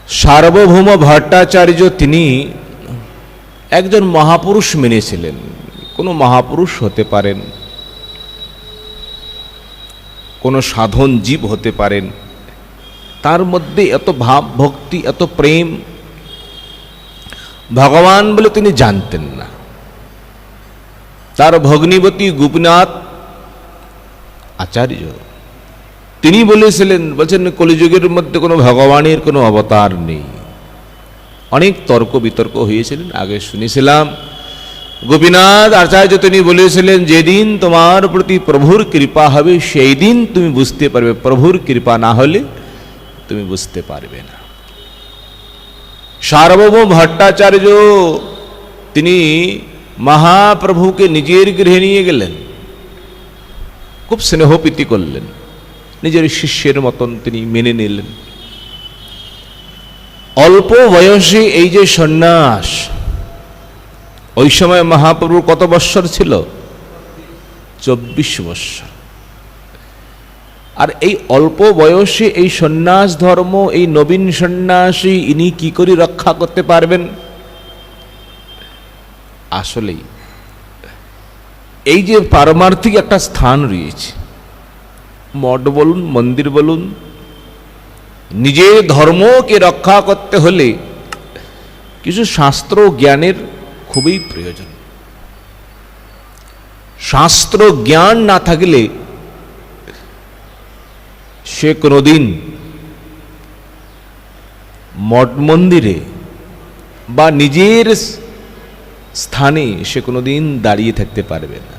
সার্বভৌম ভট্টাচার্য তিনি একজন মহাপুরুষ মেনেছিলেন। কোনো মহাপুরুষ হতে পারেন, কোনো সাধন জীব হতে পারেন, তার মধ্যে এত ভাব ভক্তি, এত প্রেম ভগবান বলে তিনি জানতেন না। তার ভগ্নীবতী গোপীনাথ আচার্য তিনি বলেছিলেন, বলছেন কলিযুগের মধ্যে কোনো ভগবানের কোনো অবতার নেই। অনেক তর্ক বিতর্ক হয়েছিলেন, আগে শুনেছিলাম। গোপীনাথ আচার্য তিনি বলেছিলেন, যেদিন তোমার প্রতি প্রভুর কৃপা হবে সেই দিন তুমি বুঝতে পারবে, প্রভুর কৃপা না হলে তুমি বুঝতে পারবে না। সার্বভৌম ভট্টাচার্য তিনি মহাপ্রভুকে নিজের গৃহে নিয়ে গেলেন, খুব স্নেহপ্রীতি করলেন, নিজের শিষ্যের মতন তিনি মেনে নিলেন। অল্প বয়সে এই যে সন্ন্যাস, ওই সময় মহাপ্রভুর কত বৎসর ছিল? 24 বৎসর। আর এই অল্প বয়সে এই সন্ন্যাস ধর্ম, এই নবীন সন্ন্যাসী ইনি কি করে রক্ষা করতে পারবেন? আসলেই এই যে পারমার্থিক একটা স্থান রয়েছে, মঠ বলুন, মন্দির বলুন, নিজের ধর্মকে রক্ষা করতে হলে কিছু শাস্ত্র জ্ঞানের খুবই প্রয়োজন। শাস্ত্র জ্ঞান না থাকলে সে কোনোদিন মঠ মন্দিরে বা নিজের স্থানে সে কোনোদিন দাঁড়িয়ে থাকতে পারবে না।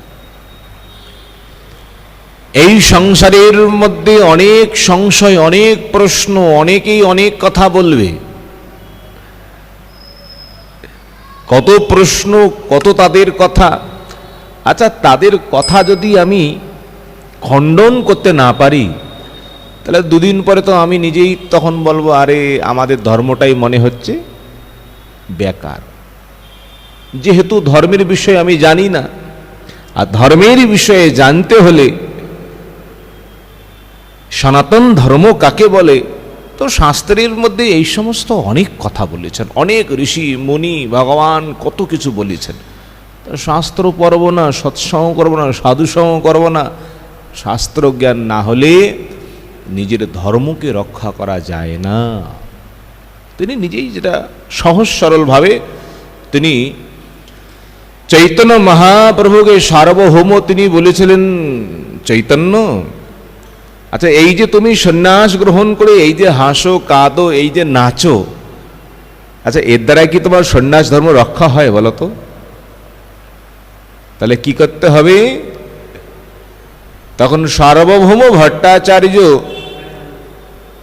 এই সংসারের মধ্যে অনেক সংশয়, অনেক প্রশ্ন, অনেকেই অনেক কথা বলবে। কত প্রশ্ন, কত তাদের কথা। আচ্ছা, তাদের কথা যদি আমি খণ্ডন করতে না পারি, তাহলে দুদিন পরে তো আমি নিজেই তখন বলবো, আরে আমাদের ধর্মটাই মনে হচ্ছে বেকার। যেহেতু ধর্মের বিষয়ে আমি জানি না, আর ধর্মের বিষয়ে জানতে হলে সনাতন ধর্ম কাকে বলে, তো শাস্ত্রের মধ্যে এই সমস্ত অনেক কথা বলেছেন, অনেক ঋষি মুনি ভগবান কত কিছু বলেছেন। শাস্ত্র পড়ব না, সৎসঙ্গ করব না, সাধুসঙ্গ করব না, শাস্ত্র জ্ঞান না হলে নিজের ধর্মকে রক্ষা করা যায় না। তিনি নিজেই যেটা সহজ সরলভাবে তিনি চৈতন্য মহাপ্রভুকে সার্বভৌম তিনি বলেছিলেন, চৈতন্য, আচ্ছা এই যে তুমি সন্ন্যাস গ্রহণ করে এই যে হাসো কাঁদো, এই যে নাচো, আচ্ছা এর দ্বারা কি তোমার সন্ন্যাস ধর্ম রক্ষা হয় বলো তো? তাহলে কি করতে হবে? তখন সার্বভৌম ভট্টাচার্য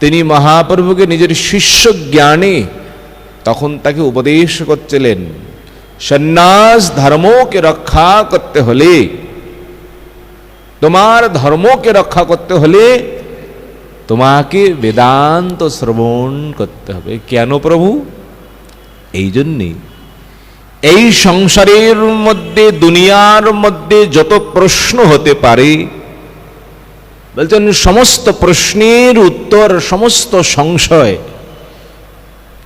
তিনি মহাপ্রভুকে নিজের শিষ্য জ্ঞানে তখন তাকে উপদেশ করছিলেন, সন্ন্যাস ধর্মকে রক্ষা করতে হলে, তোমার ধর্মকে রক্ষা করতে হলে তোমাকে বেদান্ত শ্রবণ করতে হবে। কেন প্রভু? এই জন্যে এই সংসারের মধ্যে, দুনিয়ার মধ্যে যত প্রশ্ন হতে পারে, বলছেন সমস্ত প্রশ্নের উত্তর, সমস্ত সংশয়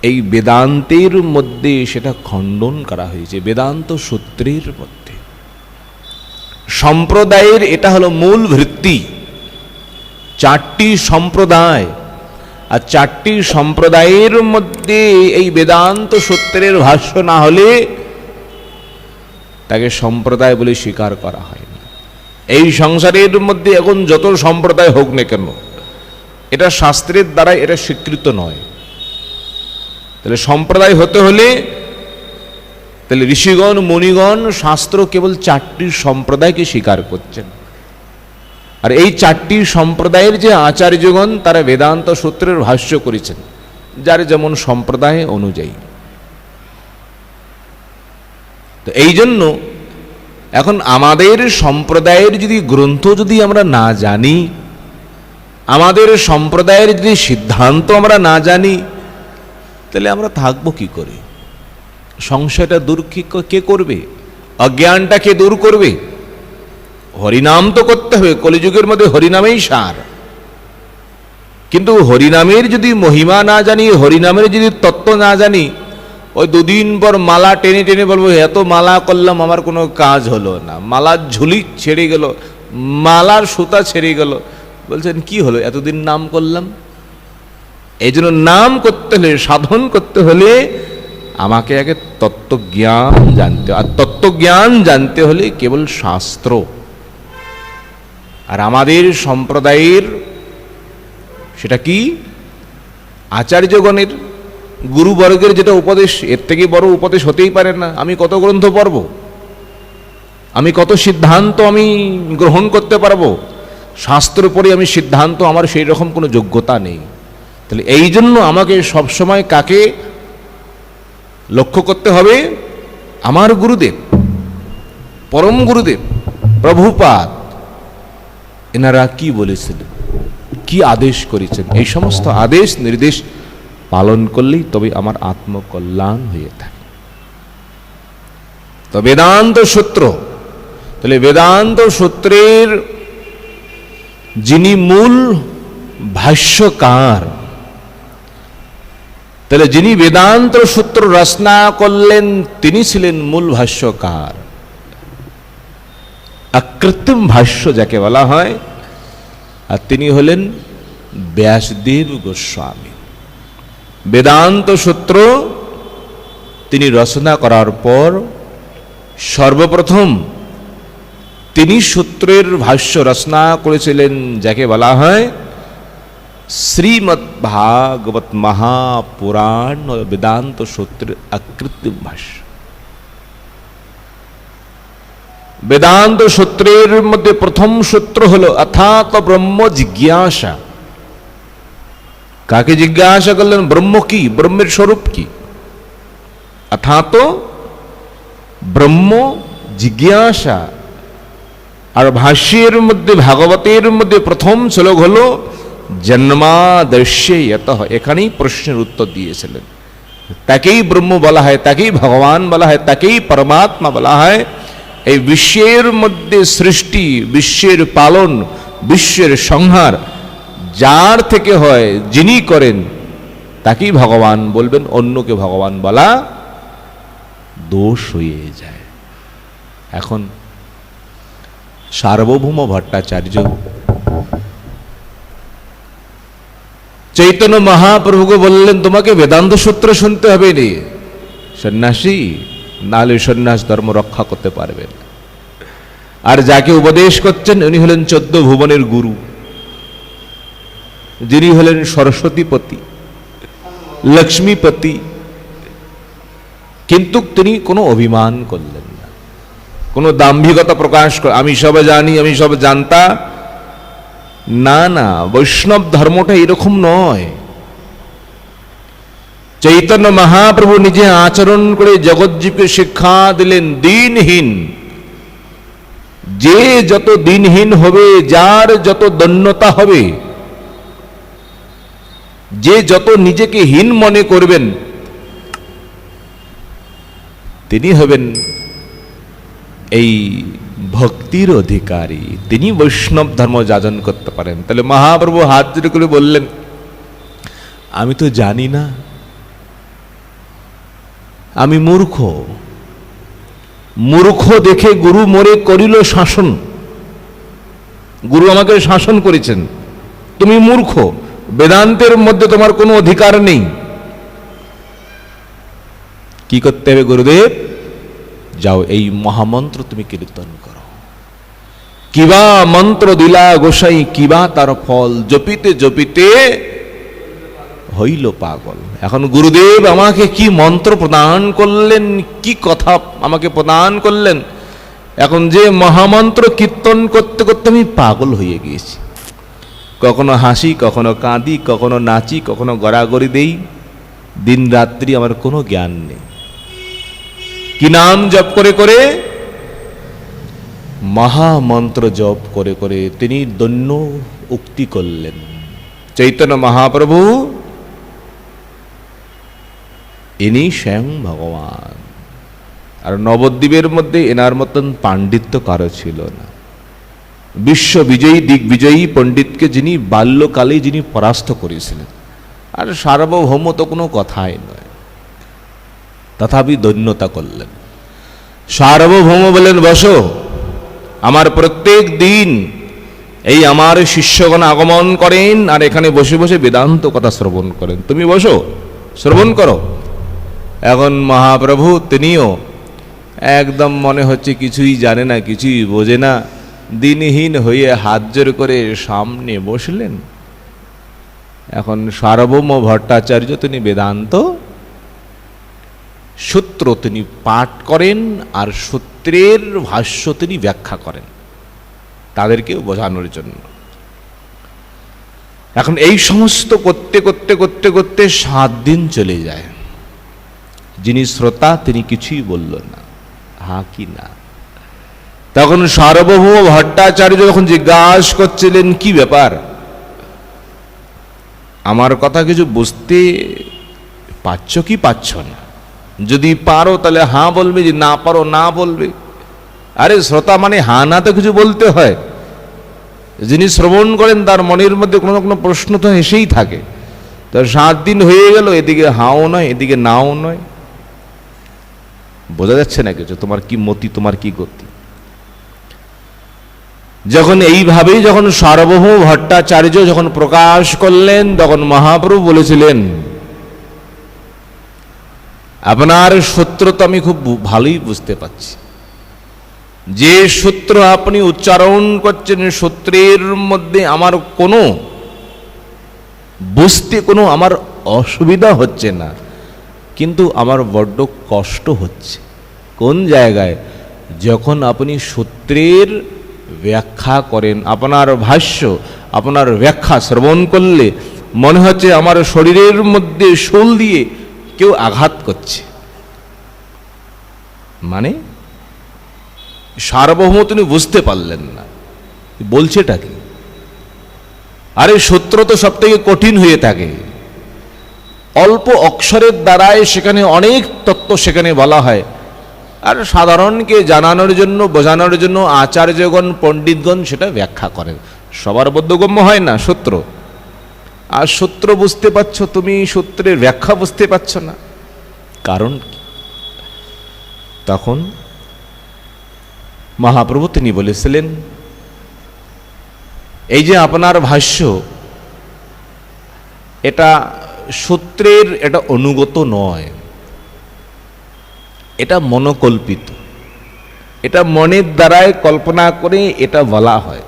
এই বেদান্তের মধ্যে সেটা খণ্ডন করা হয়েছে, বেদান্ত সূত্রের মধ্যে। সম্প্রদায়ের এটা হলো মূল ভিত্তি। 4টি সম্প্রদায়, আর 4টি সম্প্রদায়ের মধ্যে এই বেদান্ত সূত্রের ভাষ্য না হলে তাকে সম্প্রদায় বলে স্বীকার করা হয় না। এই সংসারের মধ্যে এখন যত সম্প্রদায় হোক না কেন, এটা শাস্ত্রের দ্বারা এটা স্বীকৃত নয়। তাহলে সম্প্রদায় হতে হলে তাহলে ঋষিগণ মুনিগণ শাস্ত্র কেবল 4টি সম্প্রদায়কে স্বীকার করছেন। আর এই 4টি সম্প্রদায়ের যে আচার্যগণ তারা বেদান্ত সূত্রের ভাষ্য করেছেন, যার যেমন সম্প্রদায় অনুযায়ী। তো এই জন্য এখন আমাদের সম্প্রদায়ের যদি গ্রন্থ যদি আমরা না জানি, আমাদের সম্প্রদায়ের যদি সিদ্ধান্ত আমরা না জানি, তাহলে আমরা থাকবো কি করে? সংশয়টা দূর কে করবে? অজ্ঞানটা কে দূর করবে? হরিনাম তো করতে হবে, কলিযুগের মধ্যে হরিনামেই সার। কিন্তু হরিনামের যদি মহিমা না জানি, হরিনামের যদি তত্ত্ব না জানি, ওই দুদিন পর মালা টেনে টেনে বলবো এত মালা করলাম আমার কোনো কাজ হলো না, মালার ঝুলি ছেড়ে গেল, মালার সুতা ছেড়ে গেল। বলছেন কি হলো, এতদিন নাম করলাম। এই জন্য নাম করতে হলে, সাধন করতে হলে আমাকে আগে তত্ত্বজ্ঞান জানতে, আর তত্ত্বজ্ঞান জানতে হলে কেবল শাস্ত্র। আর আমাদের সম্প্রদায়ের সেটা কি, আচার্যগণের গুরুবর্গের যেটা উপদেশ, এর থেকে বড় উপদেশ হতেই পারে না। আমি কত গ্রন্থ পড়ব, আমি কত সিদ্ধান্ত আমি গ্রহণ করতে পারবো, শাস্ত্র পড়ে আমি সিদ্ধান্ত, আমার সেই রকম কোনো যোগ্যতা নেই। তাহলে এই জন্য আমাকে সবসময় কাকে লক্ষ্য করতে হবে, আমার গুরুদেব, পরম গুরুদেব প্রভুপাদ, এনারা কি বলেছিলেন, কি আদেশ করেছেন। এই সমস্ত আদেশ নির্দেশ পালন করলেই তবে আমার আত্মকল্যাণ হয়ে থাকে। তো বেদান্ত সূত্র, তাহলে বেদান্ত সূত্রের যিনি মূল ভাষ্যকার, তাহলে যিনি বেদান্ত সূত্র রচনা করলেন তিনি ছিলেন মূল ভাষ্যকার। অকৃত্রিম ভাষ্য যাকে বলা হয়, আর তিনি হলেন ব্যাসদেব গোস্বামী। বেদান্ত সূত্র তিনি রচনা করার পর সর্বপ্রথম তিনি সূত্রের ভাষ্য রচনা করেছিলেন যাকে বলা হয় শ্রীমদ্ ভাগবত মহাপুরাণ ও বেদান্ত সূত্রের অকৃত্রিম ভাষ্য। বেদান্ত সূত্রের মধ্যে প্রথম সূত্র হলো অথাত ব্রহ্ম জিজ্ঞাসা। কাকে জিজ্ঞাসা করলেন, ব্রহ্ম কি, ব্রহ্মের স্বরূপ কি। অথাত ব্রহ্ম জিজ্ঞাসা। আর ভাষ্যের মধ্যে, ভাগবতের মধ্যে প্রথম শ্লোক হলো জন্মাদর্শে ইয়তঃ, এখানেই প্রশ্নের উত্তর দিয়েছিলেন। তাকেই ব্রহ্ম বলা হয়, তাকেই ভগবান বলা হয়, তাকেই পরমাত্মা বলা হয়। এই বিশ্বের মধ্যে সৃষ্টি, বিশ্বের পালন, বিশ্বের সংহার যার থেকে হয়, যিনি করেন তাকেই ভগবান বলবেন, অন্যকে ভগবান বলা দোষ হয়ে যায়। এখন সার্বভৌম ভট্টাচার্য চৈতন্য মহাপ্রভুকে বললেন তোমাকে বেদান্ত সূত্র শুনতে হবে রে সন্ন্যাসী, নালে সন্ন্যাস ধর্ম রক্ষা করতে পারবেন। আর যাকে উপদেশ করছেন উনি হলেন 14 ভুবনের গুরু, যিনি হলেন সরস্বতীপতি, লক্ষ্মীপতি। কিন্তু তিনি কোনো অভিমান করলেন না, কোনো দাম্ভিকতা প্রকাশ করে আমি সব জানি, আমি সব জানতা। না না, বৈষ্ণব ধর্মটা এরকম নয়। চৈতন্য মহাপ্রভু নিজে আচরণ করে জগৎজীবকে শিক্ষা দিলেন দিনহীন। যে যত দিনহীন হবে, যার যত দন্যতা হবে, যে যত নিজেকে হীন মনে করবেন, তিনি হবেন এই ভক্তির অধিকারী, তিনি বৈষ্ণব ধর্ম যাজন করতে পারেন। তাহলে মহাপ্রভু হাত জোড় করে বললেন আমি তো জানি না, আমি মূর্খ। মূর্খ দেখে গুরু মোরে করিল শাসন, গুরু আমাকে শাসন করেছেন। তুমি মূর্খ, বেদান্তের মধ্যে তোমার কোনো অধিকার নেই। কি করতে হবে গুরুদেব, যাও এই মহামন্ত্র তুমি কীর্তন করো। কিবা মন্ত্র দিলা গোসাই, কিবা তার ফল, জপিতে জপিতে হইল পাগল। এখন গুরুদেব আমাকে কি মন্ত্র প্রদান করলেন, কি কথা আমাকে প্রদান করলেন। এখন যে মহামন্ত্র কীর্তন করতে করতে আমি পাগল হয়ে গিয়েছি। কখনো হাসি, কখনো কাঁদি, কখনো নাচি, কখনো গড়াগড়ি দেই, দিন রাত্রি আমার কোনো জ্ঞান নেই। কি নাম জপ করে করে, মহামন্ত্র জপ করে করে তিনি দৈন্য উক্তি করলেন। চৈতন্য মহাপ্রভু ইনি স্বয়ং ভগবান। আর নবদ্বীপের মধ্যে এনার মতন পাণ্ডিত্য কারো ছিল না। বিশ্ববিজয়ী দিগ্বিজয়ী পণ্ডিতকে যিনি বাল্যকালে যিনি পরাস্ত করেছিলেন, আর সার্বভৌম তো কোনো কথাই নয়, তথাপি দৈন্যতা করলেন। সার্বভৌম বলেন, বসো, আমার প্রত্যেক দিন এই আমার শিষ্যগণ আগমন করেন আর এখানে বসে বসে বেদান্ত কথা শ্রবণ করেন, তুমি বসো, শ্রবণ করো। এখন মহাপ্রভু তিনিও একদম মনে হচ্ছে কিছুই জানে না, কিছুই বোঝে না, দিনহীন হয়ে হাত জোর করে সামনে বসলেন। এখন সার্বভৌম ভট্টাচার্য তিনি বেদান্ত সূত্র তিনি পাঠ করেন আর সূত্রের ভাষ্য তিনি ব্যাখ্যা করেন তাদেরকেও বোঝানোর জন্য। এখন এই সমস্ত করতে করতে করতে করতে 7 দিন চলে যায়। যিনি শ্রোতা তিনি কিছুই বলল না, হা কি না। তখন সার্বভৌম ভট্টাচার্য যখন জিজ্ঞাসা করছিলেন, কি ব্যাপার, আমার কথা কিছু বুঝতে পারছ কি পারছ না? যদি পারো তাহলে হ্যাঁ বলবে, যদি না পারো না বলবে। আরে শ্রোতা মানে হ্যাঁ না তো কিছু বলতে হয়। যিনি শ্রবণ করেন তার মনের মধ্যে কোনো না কোনো প্রশ্ন তো এসেই থাকে। তো 7 দিন হয়ে গেল, এদিকে হাও নয় এদিকে নাও নয়, বোঝা যাচ্ছে না কিছু, তোমার কি মতি, তোমার কি গতি। যখন এইভাবেই যখন সার্বভৌম ভট্টাচার্য যখন প্রকাশ করলেন, তখন মহাপ্রভু বলেছিলেন, আপনার সূত্র তো আমি খুব ভালোই বুঝতে পারছি, যে সূত্র আপনি উচ্চারণ করছেন সূত্রের মধ্যে আমার কোনো বুঝতে কোনো আমার অসুবিধা হচ্ছে না, কিন্তু আমার বড্ড কষ্ট হচ্ছে। কোন জায়গায়? যখন আপনি সূত্রের ব্যাখ্যা করেন, আপনার ভাষ্য আপনার ব্যাখ্যা শ্রবণ করলে মনে হচ্ছে আমার শরীরের মধ্যে শূল দিয়ে কেউ আঘাত করছে। মানে সার্বভৌম তিনি বুঝতে পারলেন না বলছেটা কি। আরে সূত্র তো সব থেকে কঠিন হয়ে থাকে, অল্প অক্ষরের দ্বারাই সেখানে অনেক তত্ত্ব সেখানে বলা হয়, আর সাধারণকে জানানোর জন্য বোঝানোর জন্য আচার্যগণ পণ্ডিতগণ সেটা ব্যাখ্যা করেন। সবার বোধগম্য হয় না সূত্র, আর সূত্র বুঝতে পারছো তুমি, সূত্রের ব্যাখ্যা বুঝতে পারছো না, কারণ কি? তখন মহাপ্রভু তিনি বলেছিলেন, এই যে আপনার ভাষ্য, এটা সূত্রের এটা অনুগত নয়, এটা মনোকল্পিত, এটা মনের দ্বারায় কল্পনা করে এটা বলা হয়।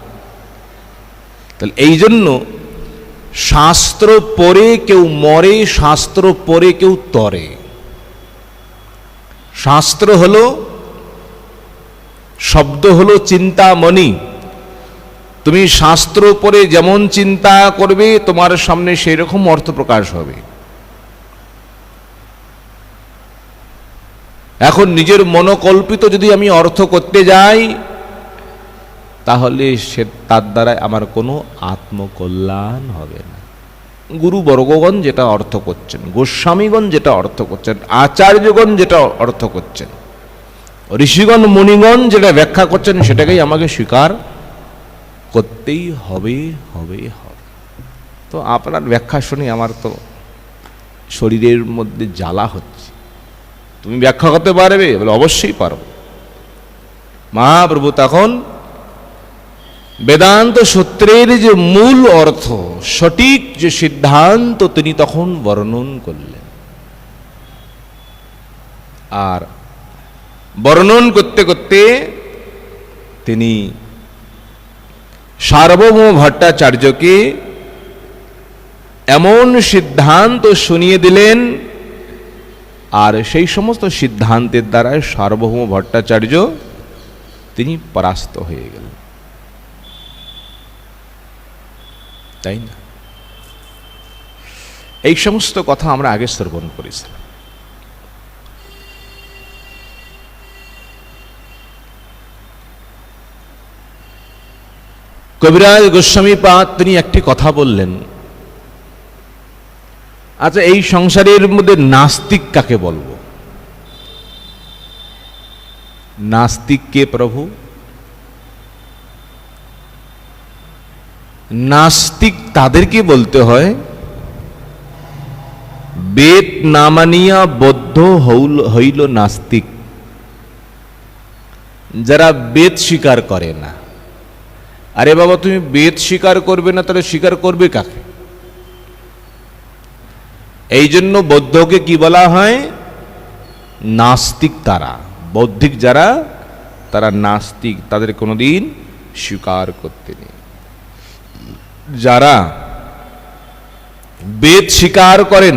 তাহলে এই জন্য শাস্ত্র পড়ে কেউ মরে, শাস্ত্র পড়ে কেউ তরে। শাস্ত্র হলো, শব্দ হলো চিন্তামণি। তুমি শাস্ত্র পড়ে যেমন চিন্তা করবে তোমার সামনে সেই রকম অর্থ প্রকাশ হবে। এখন নিজের মনোকল্পিত যদি আমি অর্থ করতে যাই, তাহলে সে তার দ্বারা আমার কোনো আত্মকল্যাণ হবে না। গুরু বর্গগণ যেটা অর্থ করছেন, গোস্বামীগণ যেটা অর্থ করছেন, আচার্যগণ যেটা অর্থ করছেন, ঋষিগণ মুনিগণ যেটা ব্যাখ্যা করছেন, সেটাকেই আমাকে স্বীকার করতেই হবে হবে হবে। তো আপনার ব্যাখ্যা শুনে আমার তো শরীরের মধ্যে জ্বালা হচ্ছে। তুমি ব্যাখ্যা করতে পারবে? বলে অবশ্যই পারব। মহাপ্রভু তখন বেদান্ত সূত্রের যে মূল অর্থ, সঠিক যে সিদ্ধান্ত তিনি তখন বর্ণন করলেন। আর বর্ণন করতে করতে তিনি সার্বভৌম ভট্টাচার্যকে এমন সিদ্ধান্ত শুনিয়ে দিলেন, আর সেই সমস্ত সিদ্ধান্তের দ্বারা সার্বভৌম ভট্টাচার্য তিনি পরাস্ত হয়ে গেলেন। তাই না? এই সমস্ত কথা আমরা আগে শ্রবণ করেছিলাম। কবিরাজ গোস্বামী পাদ তিনি একটি কথা বললেন, আচ্ছা এই সংসারের মধ্যে নাস্তিক কাকে বলবো? নাস্তিক কে প্রভু? নাস্তিক তাদেরকে বলতে হয় বেদ না মানিয়া বদ্ধ হইল নাস্তিক, যারা বেদ স্বীকার করে না। আরে বাবা, তুমি বেদ স্বীকার করবে না, তাহলে স্বীকার করবে কাকে? এই জন্য বৌদ্ধকে কি বলা হয়? নাস্তিক। তারা বৌদ্ধিক যারা, তারা নাস্তিক, তাদের কোনোদিন স্বীকার করতে নেই। যারা বেদ স্বীকার করেন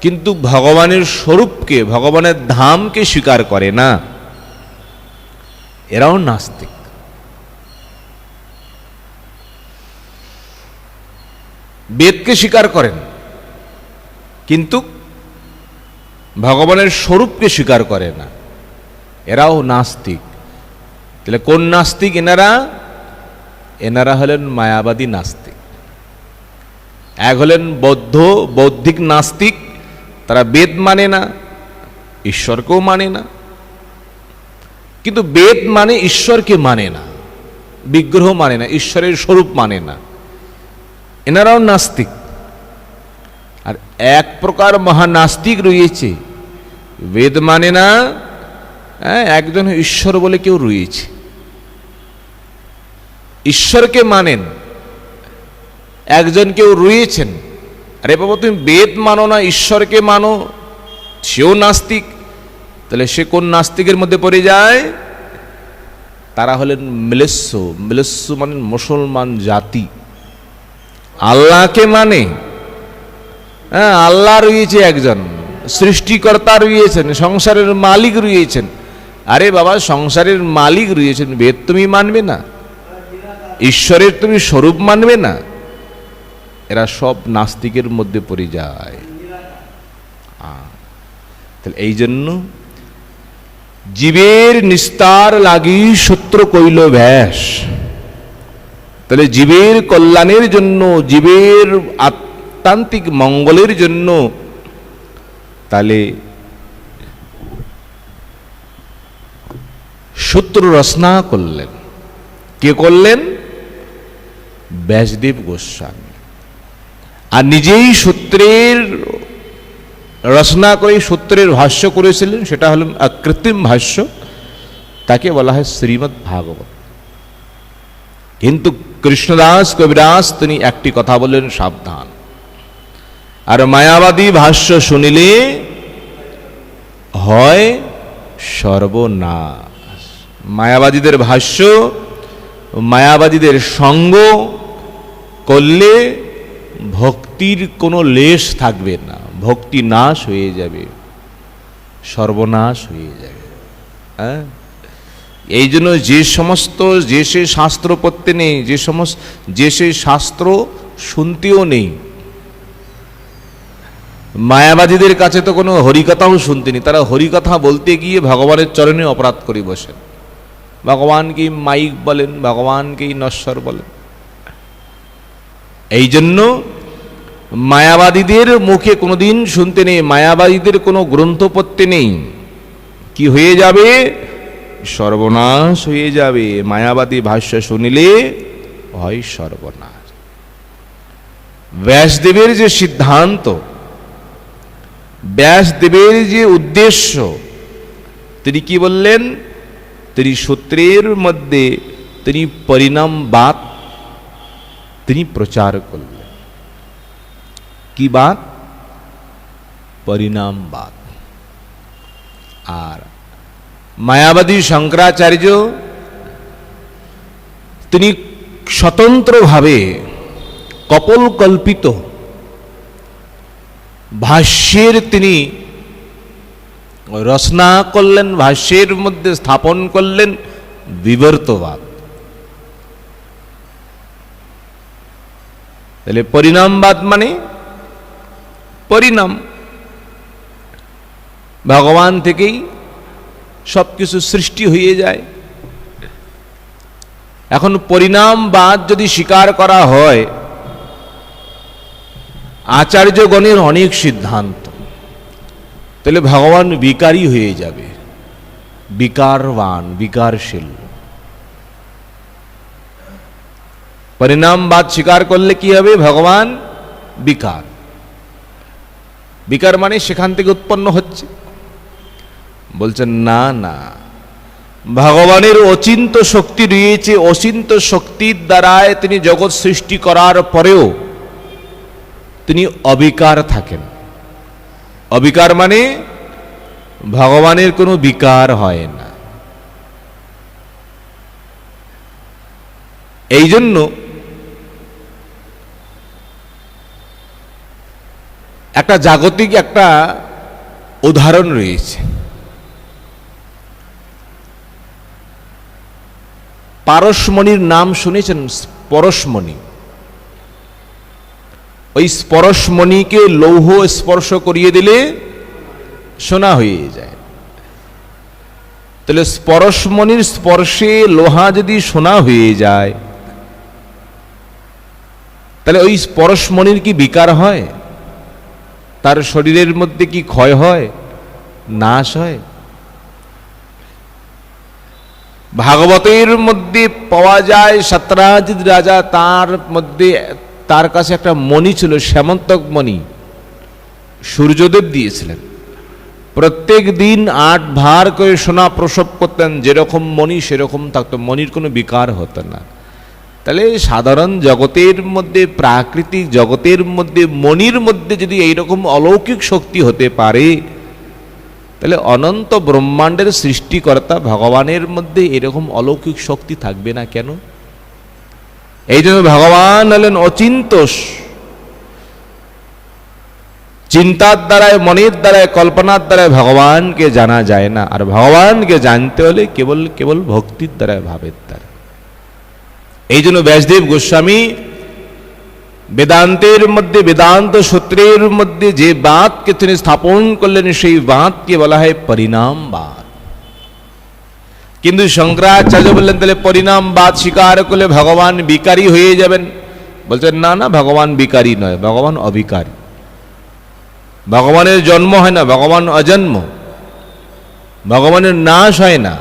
কিন্তু ভগবানের স্বরূপকে, ভগবানের ধামকে স্বীকার করে না, এরাও নাস্তিক। বেদকে স্বীকার করেন কিন্তু ভগবানের স্বরূপকে স্বীকার করে না, এরাও নাস্তিক। তাহলে কোন নাস্তিক এনারা? এনারা হলেন মায়াবাদী নাস্তিক। এক হলেন বৌদ্ধিক নাস্তিক, তারা বেদ মানে না, ঈশ্বরকেও মানে না, কিন্তু বেদ মানে ঈশ্বরকে মানে না, বিগ্রহ মানে না, ঈশ্বরের স্বরূপ মানে না, এনারাও নাস্তিক। আর এক প্রকার মহানাস্তিক রয়েছে, বেদ মানে না, একজন ঈশ্বর বলে কেউ রয়েছে, ঈশ্বরকে মানেন একজন কেউ রয়েছেন। আরে বাবা, তুমি বেদ মানো না, ঈশ্বরকে মানো, সেও নাস্তিক। তাহলে সে কোন নাস্তিকের মধ্যে পড়ে যায়? তারা হলেন মিলেস্য। মিলেস্য মানে মুসলমান জাতি। আল্লাহকে মানে, হ্যাঁ, আল্লাহ রয়েছে একজন, সৃষ্টিকর্তা রয়েছেন, সংসারের মালিক রয়েছেন। আরে বাবা, সংসারের মালিক রয়েছেন, বেদ তুমি মানবে না? ঈশ্বরের তুমি স্বরূপ মানবে না? এরা সব নাস্তিকের মধ্যে পড়ে যায়। তাহলে এই জন্য জীবের নিস্তার লাগি সূত্র কইল ব্যাস। তাহলে জীবের কল্যাণের জন্য, জীবের আত্মান্তিক মঙ্গলের জন্য তাহলে সূত্র রচনা করলেন। কে করলেন? ব্যাসদেব গোস্বামী। আর নিজেই সূত্রের রচনা করে সূত্রের ভাষ্য করেছিলেন, সেটা হলেন অকৃত্রিম ভাষ্য, তাকে বলা হয় শ্রীমদ্ ভাগবত। কিন্তু কৃষ্ণদাস কবিরাজ তিনি একটি কথা বললেন, সাবধান। আর মায়াবাদী ভাষ্য শুনিলে হয় সর্বনাশ। মায়াবাদীদের ভাষ্য, মায়াবাদীদের সঙ্গ করলে ভক্তির কোনো লেশ থাকবে না, ভক্তি নাশ হয়ে যাবে, সর্বনাশ হয়ে যাবে। হ্যাঁ, এই জন্য যে সমস্ত, যে সে শাস্ত্র পড়তে নেই, যে সে শাস্ত্র শুনতেও নেই। মায়াবাদীদের কাছে তো কোনো হরিকথাও শুনতে নেই, তারা হরিকথা বলতে গিয়ে ভগবানের চরণে অপরাধ করে বসেন। ভগবানকেই মাইক বলেন, ভগবানকেই নশ্বর বলেন। এই জন্য মায়াবাদীদের মুখে কোনোদিন শুনতে নেই, মায়াবাদীদের কোনো গ্রন্থ পড়তে নেই। কি হয়ে যাবে? সর্বনাশ হয়ে যাবে। মায়াবাদী ভাষ্য শুনিলে হয় সর্বনাশ। ব্যাসদেবের যে সিদ্ধান্ত, ব্যাসদেবের যে উদ্দেশ্য, তিনি কি বললেন? তিনি সূত্রের মধ্যে তিনি পরিণামবাদ তিনি প্রচার করলেন। কি বাদ? পরিণামবাদ। আর মায়াবাদী শঙ্করাচার্য তিনি স্বতন্ত্রভাবে কপোলকল্পিত ভাষ্যের তিনি রচনা করলেন, ভাষ্যের মধ্যে স্থাপন করলেন বিবর্তবাদ। তাহলে পরিণামবাদ মানে পরিণাম, ভগবান থেকেই সবকিছু সৃষ্টি হয়ে যায়। এখন পরিণামবাদ যদি স্বীকার করা হয়, আচার্যগণের অনেক সিদ্ধান্ত, তাহলে ভগবান বিকারী হয়ে যাবে, বিকারবান, বিকারশীল। পরিণামবাদ স্বীকার করলে কি হবে? ভগবান বিকার। বিকার মানে সেখান থেকে উৎপন্ন হচ্ছে। বলছেন না না, ভগবানের অচিন্ত শক্তি রয়েছে, অচিন্ত শক্তির দ্বারায় তিনি জগৎ সৃষ্টি করার পরেও তিনি অবিকার থাকেন। অবিকার মানে ভগবানের কোনো বিকার হয় না। এই জন্য একটা জাগতিক একটা উদাহরণ রয়েছে। পারশমণির নাম শুনেছেন? পরশমণি। ওই পরশমণিকে লৌহ স্পর্শ করিয়ে দিলে সোনা হয়ে যায়। তাহলে পরশমণির স্পর্শে লোহা যদি সোনা হয়ে যায়, তাহলে ওই পরশমণির কি বিকার হয়? তার শরীরের মধ্যে কি ক্ষয় হয়, নাশ হয়? ভাগবতের মধ্যে পাওয়া যায় সত্যরাজিৎ রাজা, তার কাছে একটা মণি ছিল, শ্যামন্তক মণি, সূর্যদেব দিয়েছিলেন। প্রত্যেক দিন 8 ভার করে সোনা প্রসব করতেন, যেরকম মণি সেরকম থাকতো, মণির কোনো বিকার হতো না। তাহলে সাধারণ জগতের মধ্যে, প্রাকৃতিক জগতের মধ্যে, মণির মধ্যে যদি এইরকম অলৌকিক শক্তি হতে পারে, তাহলে অনন্ত ব্রহ্মাণ্ডের সৃষ্টিকর্তা ভগবানের মধ্যে এরকম অলৌকিক শক্তি থাকবে না কেন? এই জন্য ভগবান হলেন অচিন্ত। চিন্তার দ্বারায়, মনের দ্বারায়, কল্পনার দ্বারায় ভগবানকে জানা যায় না। আর ভগবানকে জানতে হলে কেবল কেবল ভক্তির দ্বারায়, ভাবের দ্বারা। এই জন্য ব্যাসদেব গোস্বামী বেদান্তের মধ্যে, বেদান্ত সূত্রের মধ্যে যে বাতকে তিনি স্থাপন করলেন, সেই বাতকে বলা হয় পরিণামবাদ। কিন্তু শঙ্করাচার্য বললেন, তাহলে পরিণামবাদ স্বীকার করলে ভগবান বিকারী হয়ে যাবেন। বলছেন না না, ভগবান বিকারী নয়, ভগবান অবিকারী। ভগবানের জন্ম হয় না, ভগবান অজন্ম। ভগবানের নাশ হয় না,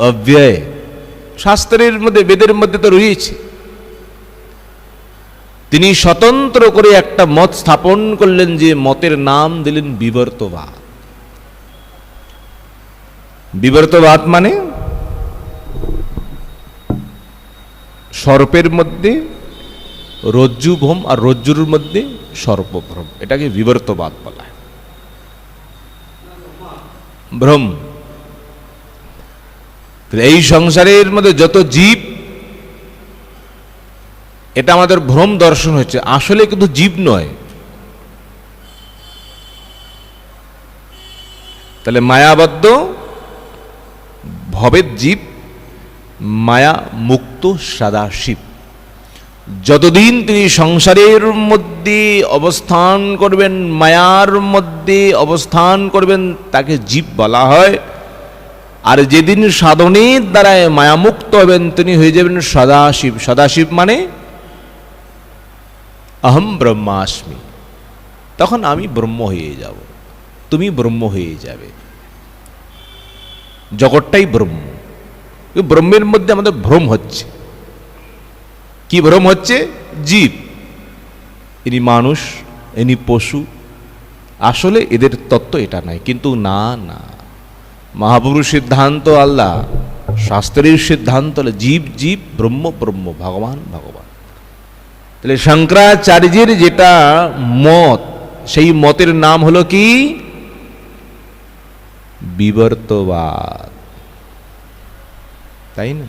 অব্যয়। শাস্ত্রের মধ্যে, বেদের মধ্যে তো রয়েছে। তিনি স্বতন্ত্র করে একটা মত স্থাপন করলেন, যে মতের নাম দিলেন বিবর্তবাদ। বিবর্তবাদ মানে সর্পের মধ্যে রজ্জু ভ্রম, আর রজ্জুর মধ্যে সর্পভ্রম, এটাকে বিবর্তবাদ বলা হয়। ভ্রম। এই সংসারের মধ্যে যত জীব, এটা আমাদের ভ্রম দর্শন হচ্ছে, আসলে কিন্তু জীব নয়। তাহলে মায়াবদ্ধ ভবের জীব, মায়া মুক্ত সদাশিব। যতদিন তিনি সংসারের মধ্যে অবস্থান করবেন, মায়ার মধ্যে অবস্থান করবেন, তাকে জীব বলা হয়। আর যেদিন সাধনের দ্বারায় মায়ামুক্ত হবেন, তিনি হয়ে যাবেন সদাশিব। সদাশিব মানে অহম ব্রহ্মাস্মি, তখন আমি ব্রহ্ম হয়ে যাব, তুমি ব্রহ্ম হয়ে যাবে। জগৎটাই ব্রহ্ম। ব্রহ্মের মধ্যে আমাদের ভ্রম হচ্ছে। কি ভ্রম হচ্ছে? জীব, ইনি মানুষ, ইনি পশু। আসলে এদের তত্ত্ব এটা নাই। কিন্তু না না, মহাপুরুষ সিদ্ধান্ত আল্লাহ, শাস্ত্রের সিদ্ধান্ত হলো জীব জীব, ব্রহ্ম ব্রহ্ম, ভগবান ভগবান। তাহলে শঙ্করাচার্যের যেটা মত, সেই মতের নাম হলো কি? বিবর্তবাদ। তাই না?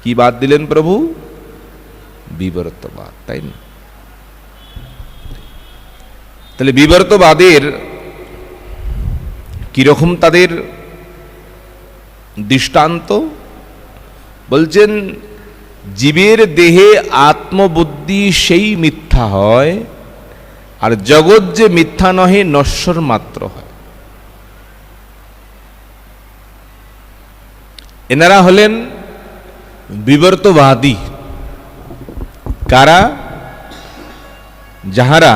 কি বাদ দিলেন প্রভু? বিবর্তবাদ, তাই না? তাহলে বিবর্তবাদের কিরকম তাদের দৃষ্টান্ত বলছেন, জীবের দেহে আত্মবুদ্ধি সেই মিথ্যা হয়, আর জগৎ যে মিথ্যা নহে, নশ্বর মাত্র হয়। এনারা হলেন বিবর্তবাদী। কারা? যাহারা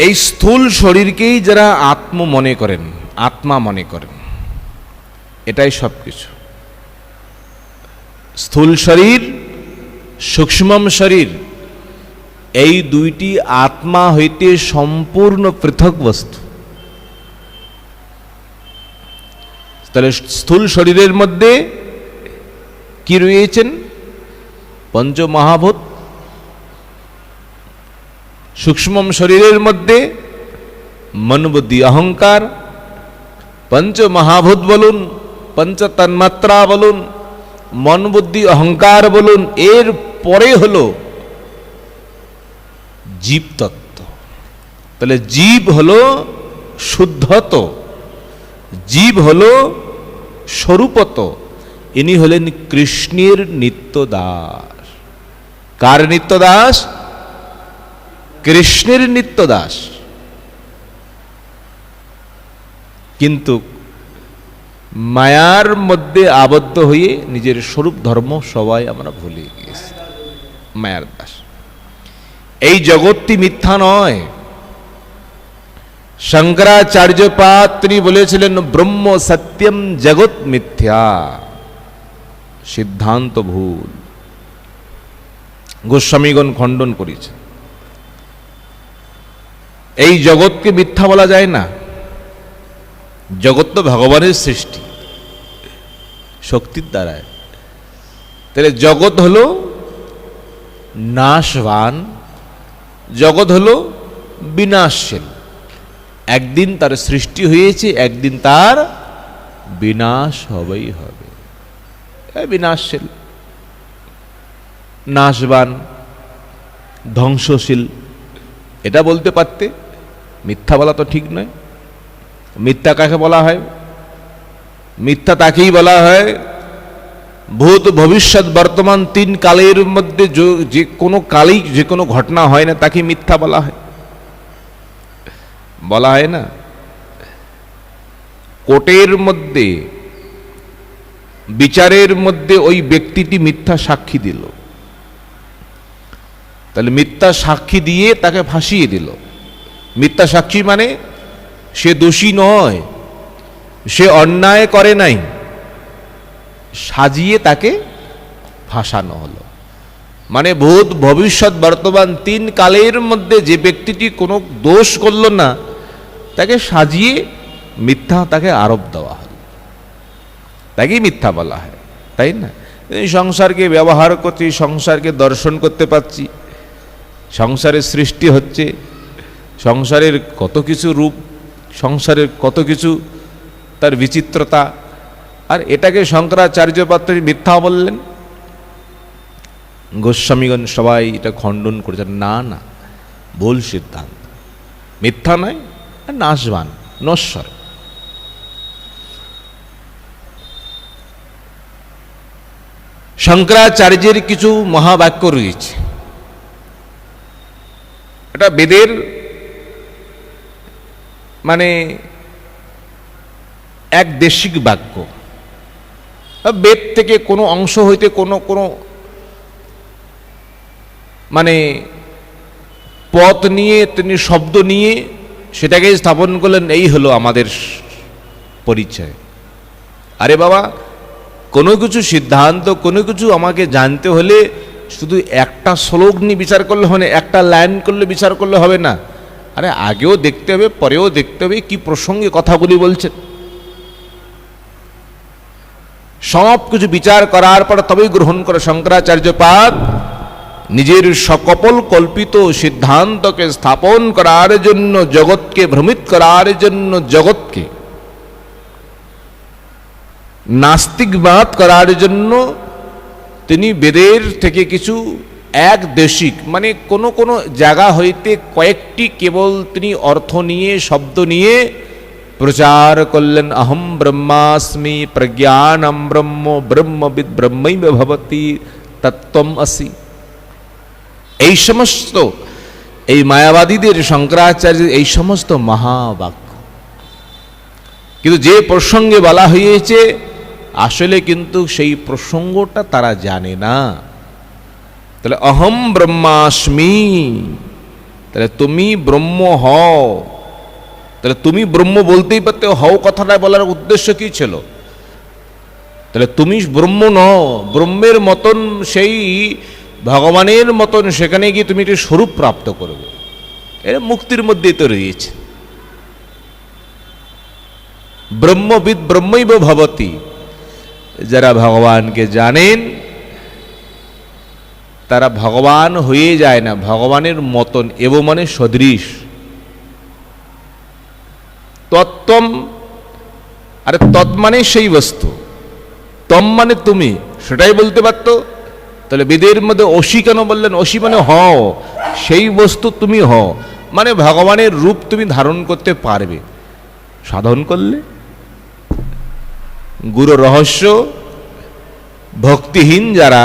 এই স্থূল শরীরকেই যারা আত্ম মনে করেন, আত্মা মনে করেন, এটাই সব কিছু। স্থূল শরীর, সূক্ষ্মম শরীর, এই দুইটি আত্মা হইতে সম্পূর্ণ পৃথক বস্তু। তাহলে স্থূল শরীরের মধ্যে কি রয়েছেন? পঞ্চমহাভূত। সূক্ষ্মম শরীরের মধ্যে মন বুদ্ধি অহংকার। পঞ্চমহাভূত বলুন, পঞ্চ তন্মাত্রা বলুন, মন বুদ্ধি অহংকার বলুন, এর পরে হলো জীব তত্ত্ব। তাহলে জীব হলো শুদ্ধত, জীব হলো স্বরূপত। ইনি হলেন কৃষ্ণের নিত্য দাস। কার নিত্য দাস? কৃষ্ণের নিত্য দাস। কিন্তু মায়ার মধ্যে আবদ্ধ হয়ে নিজের স্বরূপ ধর্ম সবাই আমরা ভুলে গিয়েছি, মায়ার দাস। এই জগৎটি মিথ্যা নয়। শঙ্করাচার্যপাদ তিনি বলেছিলেন ব্রহ্ম সত্যম জগৎ মিথ্যা, সিদ্ধান্ত ভুল। গোস্বামীগণ খণ্ডন করেছে। এই জগৎকে মিথ্যা বলা যায় না। জগৎ তো ভগবানের সৃষ্টি, শক্তির দ্বারায়। তাহলে জগৎ হলো নাশবান, জগৎ হলো বিনাশশীল। একদিন তার সৃষ্টি হয়েছে, একদিন তার বিনাশ হবেই হবে। বিনাশশীল, নাশবান, ধ্বংসশীল, এটা বলতে পারতে। মিথ্যা বলা তো ঠিক নয়। মিথ্যা কাকে বলা হয়? মিথ্যা তাকেই বলা হয় ভূত ভবিষ্যৎ বর্তমান তিন কালের মধ্যে যে কোনো কালেই যে কোনো ঘটনা হয় না তাকে মিথ্যা বলা হয়। বলা হয় না কোর্টের মধ্যে বিচারের মধ্যে ওই ব্যক্তিটি মিথ্যা সাক্ষী দিল, তাহলে মিথ্যা সাক্ষী দিয়ে তাকে ফাঁসিয়ে দিল। মিথ্যা সাক্ষী মানে সে দোষী নয়, সে অন্যায় করে নাই, সাজিয়ে তাকে ফাঁসানো হলো। মানে ভূত ভবিষ্যৎ বর্তমান তিন কালের মধ্যে যে ব্যক্তিটি কোনো দোষ করল না তাকে সাজিয়ে মিথ্যা তাকে আরোপ দেওয়া হলো, তাকেই মিথ্যা বলা হয়, তাই না? এই সংসারকে ব্যবহার করছি, সংসারকে দর্শন করতে পারছি, সংসারের সৃষ্টি হচ্ছে, সংসারের কত কিছু রূপ, সংসারের কত কিছু তার বিচিত্রতা, আর এটাকে শঙ্করাচার্যপাত্র মিথ্যা বললেন। গোস্বামীগণ সবাই এটা খণ্ডন করেছেন। না না, ভুল সিদ্ধান্ত। মিথ্যা নয়, নাশবান, নশ্বর। শঙ্করাচার্যের কিছু মহাবাক্য রয়েছে। এটা বেদের মানে এক দেশিক বাক্য। বেদ থেকে কোনো অংশ হইতে কোনো কোনো মানে পথ নিয়ে তিনি শব্দ নিয়ে সেটাকে স্থাপন করলেন, এই হলো আমাদের পরিচয়। আরে বাবা, কোনো কিছু সিদ্ধান্ত, কোনো কিছু আমাকে জানতে হলে শুধু একটা শ্লোক নিয়ে বিচার করলে হবে না, একটা লাইন করলে বিচার করলে হবে না। আরে আগেও দেখতে হবে, পরেও দেখতে হবে কি প্রসঙ্গে কথাগুলি বলছেন। সব কিছু বিচার করার পর তবেই গ্রহণ করে শঙ্করাচার্যপাদ নিজের সকপল কল্পিত সিদ্ধান্তকে স্থাপন করার জন্য, জগৎকে ভ্রমিত করার জন্য, জগৎকে নাস্তিকবাদ করার জন্য তিনি বেদের থেকে কিছু এক দেশিক মানে কোনো কোনো জায়গা হইতে কয়েকটি কেবল তিনি অর্থ নিয়ে, শব্দ নিয়ে প্রচার করলেন। অহম ব্রহ্মাস্মি প্রজ্ঞানম ব্রহ্ম ব্রহ্মবিদ ব্রহ্মৈব ভবতি তত্ত্বম আসি। এই সমস্ত এই মায়াবাদীদের, শঙ্করাচার্য এই সমস্ত মহাবাক্য, কিন্তু যে প্রসঙ্গে বলা হয়েছে আসলে কিন্তু সেই প্রসঙ্গটা তারা জানে না। তাহলে অহম ব্রহ্মাস্মি, তাহলে তুমি ব্রহ্ম হও। তাহলে তুমি ব্রহ্ম বলতেই পারতে, হও কথাটা বলার উদ্দেশ্য কি ছিল? তাহলে তুমি ব্রহ্ম নও, ব্রহ্মের মতন সেই ভগবানের মতন সেখানে গিয়ে তুমি একটি স্বরূপ প্রাপ্ত করবে। এরা মুক্তির মধ্যেই তো রয়েছে। ব্রহ্মবিদ ব্রহ্মৈব ভবতি, যারা ভগবানকে জানেন তারা ভগবান হয়ে যায় না, ভগবানের মতন। এব মানে সদৃশ। তত্ত্বম, আরে তৎ মানে সেই বস্তু, তম মানে তুমি, সেটাই বলতে পারতো। তাহলে বেদের মধ্যে অসি কেন বললেন? অসি মানে হও, সেই বস্তু তুমি হও, মানে ভগবানের রূপ তুমি ধারণ করতে পারবে সাধন করলে। গুরু রহস্য ভক্তিহীন যারা,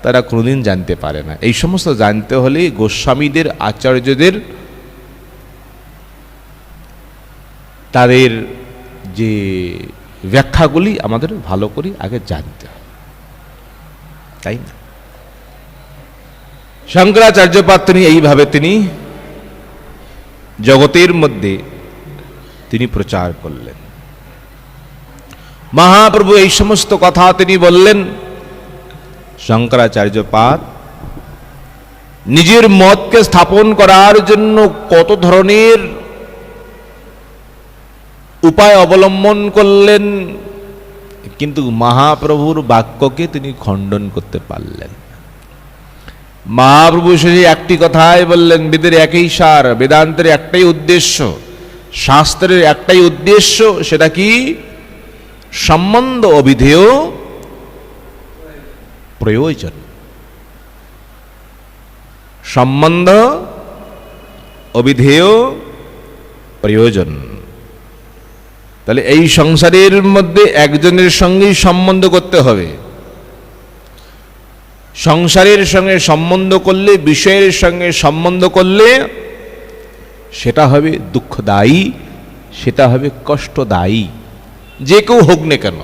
তারা কোনোদিন জানতে পারে না। এই সমস্ত জানতে হলে গোস্বামীদের, আচার্যদের তাদের যে ব্যাখ্যাগুলি আমাদের ভালো করে আগে জানতে হবে, তাই না? শঙ্করাচার্যপাদ তিনি এইভাবে তিনি জগতের মধ্যে তিনি প্রচার করলেন। মহাপ্রভু এই সমস্ত কথা তিনি বললেন। শঙ্করাচার্যপাদ নিজের মতকে স্থাপন করার জন্য কত ধরনের উপায় অবলম্বন করলেন, কিন্তু মহাপ্রভুর বাক্যকে তিনি খণ্ডন করতে পারলেন। মহাপ্রভু সেই একটি কথাই বললেন, বেদের একই সার, বেদান্তের একটাই উদ্দেশ্য, শাস্ত্রের একটাই উদ্দেশ্য, সেটা কি? সম্বন্ধ অবিধেয় প্রয়োজন। সম্বন্ধ অবিধেয় প্রয়োজন। তাহলে এই সংসারের মধ্যে একজনের সঙ্গেই সম্বন্ধ করতে হবে। সংসারের সঙ্গে সম্বন্ধ করলে, বিষয়ের সঙ্গে সম্বন্ধ করলে সেটা হবে দুঃখদায়ী, সেটা হবে কষ্টদায়ী, যে কেউ হোক না কেন।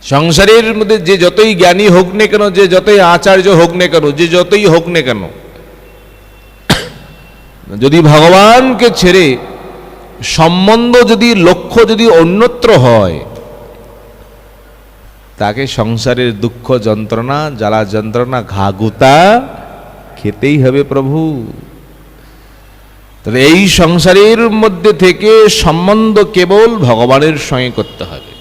সংসারের মধ্যে যে যতই জ্ঞানী হোক না কেন, যে যতই আচার্য হোক না কেন, যে যতই হোক না কেন, যদি ভগবানকে ছেড়ে সম্বন্ধ, যদি লক্ষ্য যদি অন্যত্র হয়, তাকে সংসারের দুঃখ যন্ত্রণা, জ্বালা যন্ত্রণা, ঘাগুতা খেতেই হবে প্রভু। তবে এই সংসারের মধ্যে থেকে সম্বন্ধ কেবল ভগবানের সঙ্গে করতে হবে,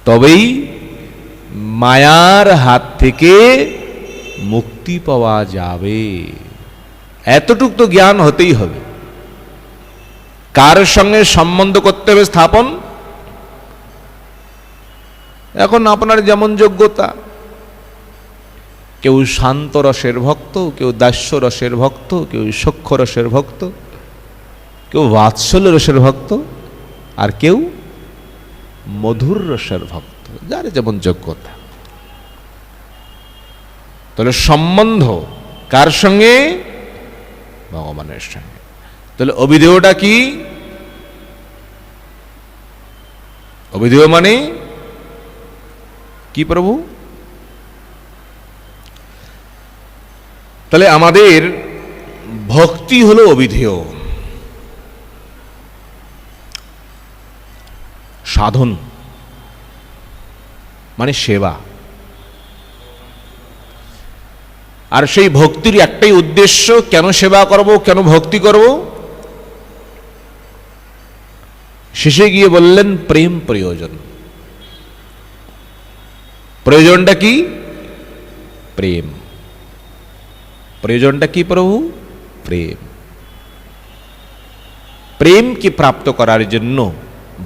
তবেই মায়ার হাত থেকে মুক্তি পাওয়া যাবে। এতটুক তো জ্ঞান হতেই হবে। কার সঙ্গে সম্বন্ধ করতে হবে স্থাপন? এখন আপনার যেমন যোগ্যতা, কেউ শান্ত রসের ভক্ত, কেউ দাস্য রসের ভক্ত, কেউ সখ্য রসের ভক্ত, কেউ বাৎসল্য রসের ভক্ত, আর কেউ মধুর রসের ভক্ত, যার যেমন যোগ্যতা। তাহলে সম্বন্ধ কার সঙ্গে? ভগবানের সঙ্গে। তাহলে অবিধেয়টা কি? অবিধেয় মানে কি প্রভু? তাহলে আমাদের ভক্তি হলো অবিধেয় সাধন, মানে সেবা। আর সেই ভক্তির একটাই উদ্দেশ্য, কেন সেবা করব, কেন ভক্তি করব? শেষে গিয়ে বললেন প্রেম প্রয়োজন। প্রয়োজনটা কি? প্রেম। প্রয়োজনটা কি প্রভু? প্রেম। প্রেমকে প্রাপ্ত করার জন্য,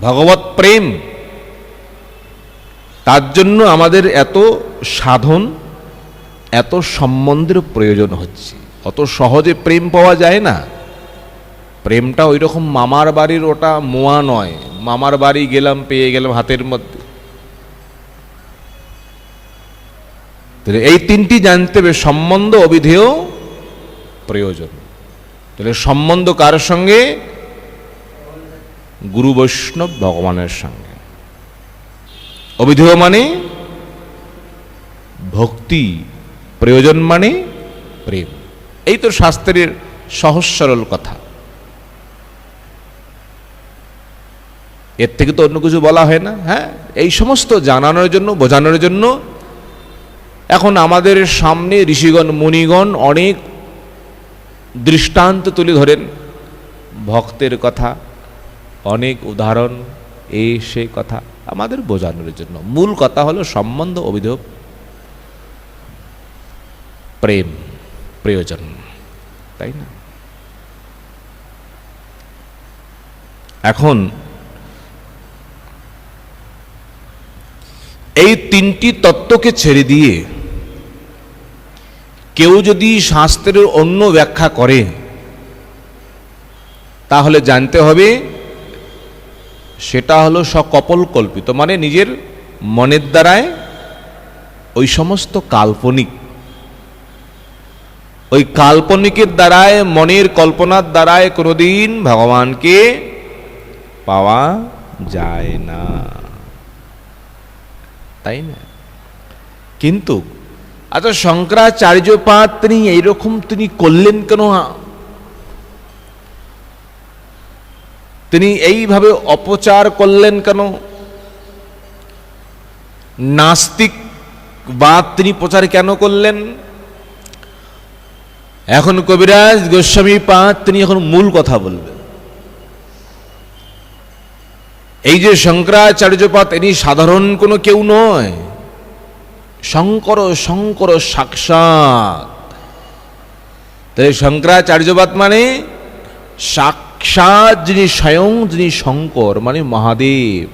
ভগবত প্রেম, তার জন্য আমাদের এত সাধন, এত সম্বন্ধের প্রয়োজন হচ্ছে। অত সহজে প্রেম পাওয়া যায় না। প্রেমটা ওই রকম মামার বাড়ির ওটা মোয়া নয়, মামার বাড়ি গেলাম পেয়ে গেলাম হাতের মধ্যে। তাহলে এই তিনটি জানতে হবে, সম্বন্ধ, অবিধেয়, প্রয়োজন। তাহলে সম্বন্ধ কার সঙ্গে? গুরু বৈষ্ণব ভগবানের সঙ্গে। অবিধেয় মানে ভক্তি, প্রয়োজন মানে প্রেম। এই তো শাস্ত্রের সহজ সরল কথা। এর থেকে তো অন্য কিছু বলা হয় না। হ্যাঁ, এই সমস্ত জানানোর জন্য, বোঝানোর জন্য এখন আমাদের সামনে ঋষিগণ মুনিগণ অনেক দৃষ্টান্ত তুলে ধরেন, ভক্তের কথা, অনেক উদাহরণ, এই সেই কথা আমাদের বোঝানোর জন্য। মূল কথা হলো সম্বন্ধ, অভিধেয়, প্রেম, প্রয়োজন, তাই না? এখন এই তিনটি তত্ত্বকে ছেড়ে দিয়ে কেউ যদি শাস্ত্রের অন্য ব্যাখ্যা করে, তাহলে জানতে হবে সেটা হলো সকপল কল্পিত, মানে নিজের মনের দ্বারায় ওই সমস্ত কাল্পনিক, ওই কাল্পনিকের দ্বারায়, মনের কল্পনার দ্বারায় কোনোদিন ভগবানকে পাওয়া যায় না, তাই না? কিন্তু আচ্ছা, শঙ্করাচার্যপাদ তিনি এইরকম তিনি করলেন কেন? তিনি এইভাবে অপচার করলেন কেন? নাস্তিকবাদ তিনি প্রচার কেন করলেন? এখন কবিরাজ গোস্বামী পাদ তিনি এখন মূল কথা বলবেন। এই যে শঙ্করাচার্যপাদ, ইনি সাধারণ কোনো কেউ নয়, শঙ্কর শঙ্কর সাক্ষাৎ। তাই শঙ্করাচার্যপাদ মানে সাক্ষাৎ যিনি স্বয়ং, যিনি শঙ্কর মানে মহাদেব,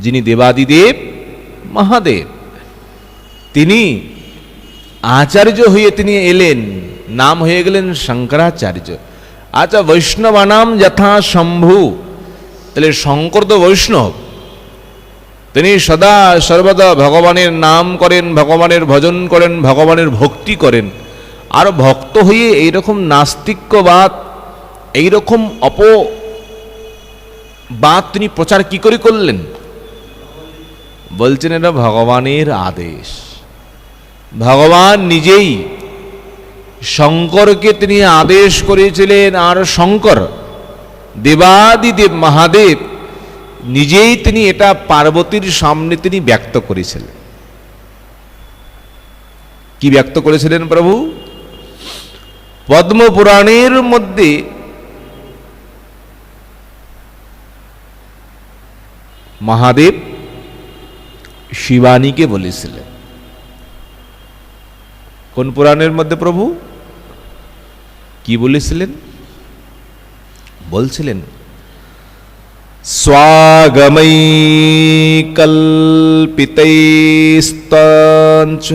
যিনি দেবাদিদেব মহাদেব, তিনি আচার্য হয়ে তিনি এলেন, নাম হয়ে গেলেন শঙ্করাচার্য। আচ্ছা, বৈষ্ণবানাম যথা শম্ভু, তাহলে শঙ্কর তো বৈষ্ণব, তিনি সদা সর্বদা ভগবানের নাম করেন, ভগবানের ভজন করেন, ভগবানের ভক্তি করেন। আর ভক্ত হয়ে এইরকম নাস্তিক্যবাদ, এইরকম অপবাদ তিনি প্রচার কি করে করলেন? বলছেন এটা ভগবানের আদেশ। ভগবান নিজেই শঙ্করকে তিনি আদেশ করেছিলেন, আর শঙ্কর দেবাদিদেব মহাদেব নিজেই তিনি এটা পার্বতীর সামনে তিনি ব্যক্ত করেছিলেন। কি ব্যক্ত করেছিলেন প্রভু? পদ্মপুরাণের মধ্যে মহাদেব শিবানীকে বলেছিলেন। কোন পুরাণের মধ্যে প্রভু কি বলেছিলেন? বলছিলেন স্বাগমৈ কল্পিতৈস্তঞ্চ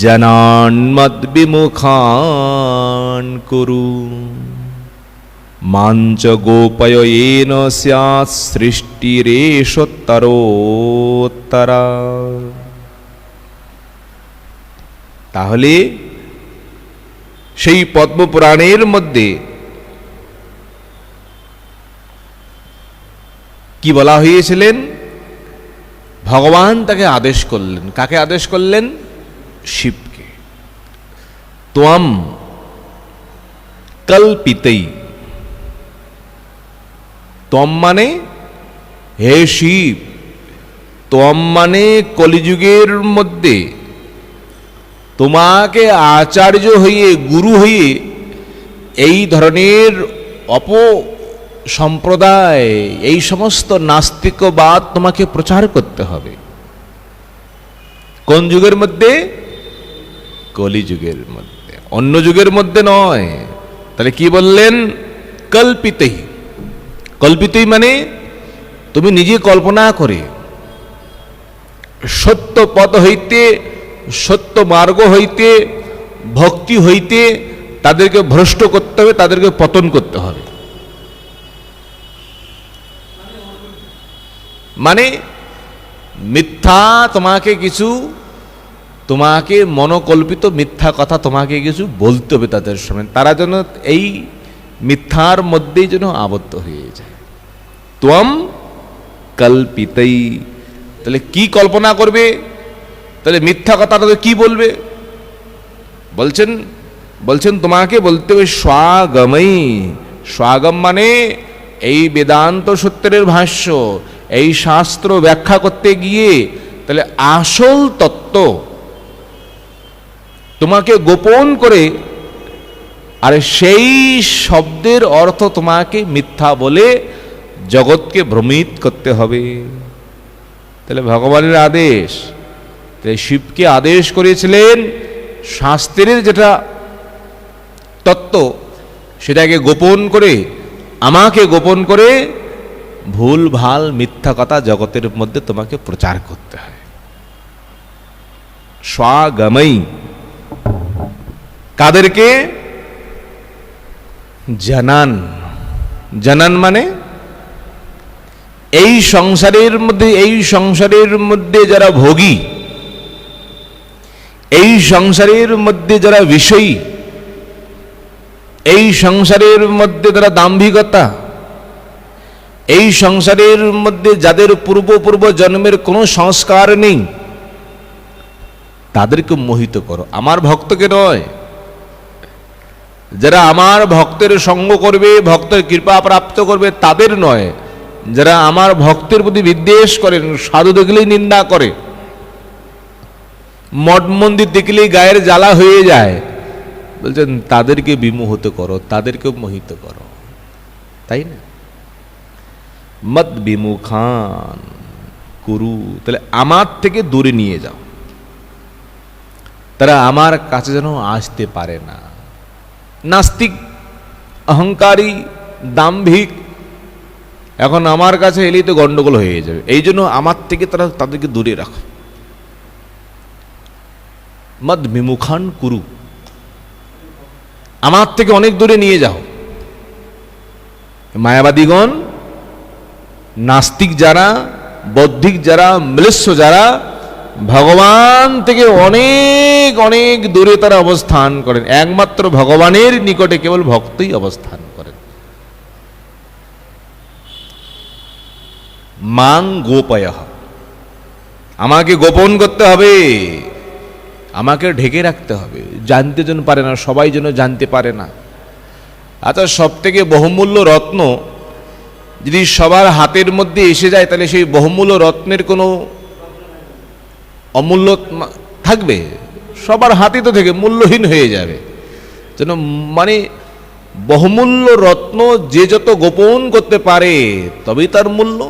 জনান মদ্বিমুখান কুরু মাঞ্চ গোপয় येन স্যাৎ সৃষ্টিরেষোত্তরোত্তরা। তাহলে সেই পদ্মপুরাণের মধ্যে কি বলা হয়েছিলেন? ভগবান তাকে আদেশ করলেন। কাকে আদেশ করলেন? শিবকে। ত্বম কল্পিতৈ, ত্বম মানে হে শিব, ত্বম মানে কলিযুগের মধ্যে তোমাকে আচার্য হয়ে, গুরু হয়ে এই ধরনের সম্প্রদায়, এই সমস্ত নাস্তিকবাদ তোমাকে প্রচার করতে হবে। কোন যুগের মধ্যে? কলিযুগের মধ্যে, অন্য যুগের মধ্যে নয়। তাহলে কি বললেন? কল্পিতই। কল্পিতই মানে তুমি নিজে কল্পনা করে সত্য পথ হইতে, সত্য মার্গ হইতে, ভক্তি হইতে তাদেরকে ভ্রষ্ট করতে হবে, তাদেরকে পতন করতে হবে। মানে মিথ্যা তোমাকে কিছু, তোমাকে মনোকল্পিত মিথ্যা কথা তোমাকে কিছু বলতে হবে তাদের সামনে, তারা যেন এই মিথ্যার মধ্যেই যেন আবদ্ধ হয়ে যায়। ত্বম কল্পিতৈ, তাহলে কি কল্পনা করবে? তাহলে মিথ্যা কথাটা কি বলবে? বলছেন তোমাকে বলতে হবে স্বাগমৈ। স্বাগম মানে এই বেদান্ত সূত্রের ভাষ্য, এই শাস্ত্র ব্যাখ্যা করতে গিয়ে তাহলে আসল তত্ত্ব তোমাকে গোপন করে, আর সেই শব্দের অর্থ তোমাকে মিথ্যা বলে জগৎকে ভ্রমিত করতে হবে। তাহলে ভগবানের আদেশ, তাই শিবকে আদেশ করেছিলেন শাস্ত্রের যেটা তত্ত্ব সেটাকে গোপন করে, আমাকে গোপন করে ভুল ভাল মিথ্যা কথা জগতের মধ্যে তোমাকে প্রচার করতে হয়। স্বাগমৈ, কাদেরকে? জানান। জানান মানে এই সংসারের মধ্যে যারা ভোগী, এই সংসারের মধ্যে যারা বিষয়ী, এই সংসারের মধ্যে যারা দাম্ভিকতা, এই সংসারের মধ্যে যাদের পূর্ব জন্মের কোনো সংস্কার নেই, তাদেরকে মোহিত করো, আমার ভক্তকে নয়। যারা আমার ভক্তের সঙ্গ করবে, ভক্তের কৃপা প্রাপ্ত করবে, তাদের নয়। যারা আমার ভক্তের প্রতি বিদ্বেষ করেন, সাধু দেখলেই নিন্দা করে, মঠ মন্দির দেখলেই গায়ের জ্বালা হয়ে যায়, বলছেন তাদেরকে বিমোহিত করো, তাদেরকে মোহিত করো, তাই না? মত বিমুখান কুরু, তাহলে আমার থেকে দূরে নিয়ে যাও, তারা আমার কাছে যেন আসতে পারে না। নাস্তিক, অহংকারী, দাম্ভিক, এখন আমার কাছে এলেই তো গন্ডগোল হয়ে যাবে, এই জন্য আমার থেকে তাদেরকে দূরে রাখো। মদ বিমুখান কুরু, আমার থেকে অনেক দূরে নিয়ে যাও। মায়াবাদীগণ, নাস্তিক যারা, বৌদ্ধিক যারা, ম্লেচ্ছ যারা, ভগবান থেকে অনেক অনেক দূরে তারা অবস্থান করেন, একমাত্র ভগবানের নিকটে কেবল ভক্তই অবস্থান করেন। মাং গোপয়ঃ, আমাকে গোপন করতে হবে, আমাকে ঢেকে রাখতে হবে, জানতে যেন পারে না, সবাই যেন জানতে পারে না। আচ্ছা, সব থেকে বহুমূল্য রত্ন যদি সবার হাতের মধ্যে এসে যায়, তাহলে সেই বহুমূল্য রত্নের কোনো অমূল্য থাকবে? সবার হাতে তো থেকে মূল্যহীন হয়ে যাবে। যেন মানে বহুমূল্য রত্ন যে যত গোপন করতে পারে তবেই তার মূল্য।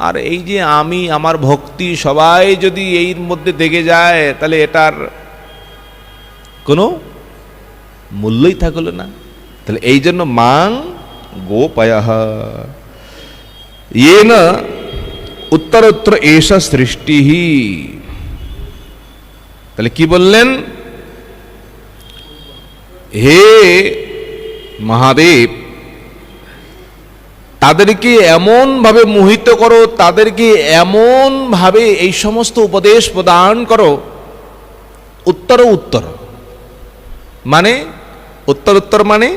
আর এই যে আমি, আমার ভক্তি সবাই যদি এর মধ্যে দেখে যায়, তাহলে এটার কোনো মূল্যই থাকলো না। তাহলে এই জন্য মাং গোপয়ঃ येन উত্তরোত্তর এষা সৃষ্টি। তাহলে কি বললেন? হে মহাদেব, তাদেরকে এমন ভাবে মোহিত করো, তাদেরকে এমন ভাবে এই সমস্ত উপদেশ প্রদান করো। উত্তর উত্তর মানে, উত্তর মানে,